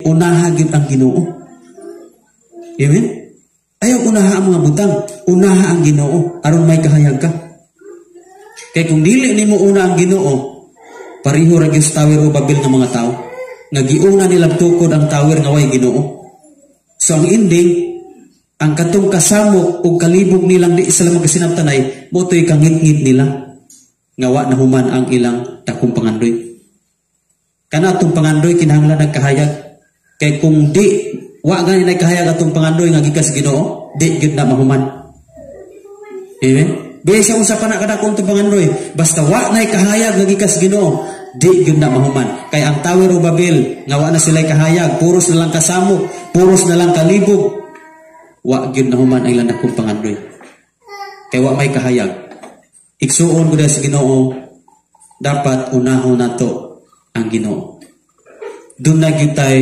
unaha gyud ang Ginoo. Amen. Ayaw unaha ang mga butang, unaha ang Ginoo aron may kahayag ka. Kay kung dili nimo una ang Ginoo, pareho ra gyud sa Tower of Babel nga mga tao. Nga giuna nila tukod ang tower nga way Ginoo. So ang ending, ang katong kasamok o kalibog nilang di sila magkasinabtanay, moto'y kangit-ngit nila. Ngawa na human ang ilang dakong pangandoy. Kana atong pangandoy kinahanglan nagkahayag. Kay kung di wa gani nagkahayag atong pangandoy nga gikas Ginoo, di gyud na mahuman. Amen. Bisa usa pa na kadakong atong pangandoy, basta wa nay kahayag nga gikas Ginoo, di gyud na mahuman. Kay ang Tower of Babel nga wa na sila kahayag, puros na lang kasamok, puros na lang kalibog. Wa gyud na human ang ilang dakong pangandoy. Kay wa may kahayag. Igsuon ko sa Ginoo, dapat unahon nato ang Ginoo. Doon na gyud tay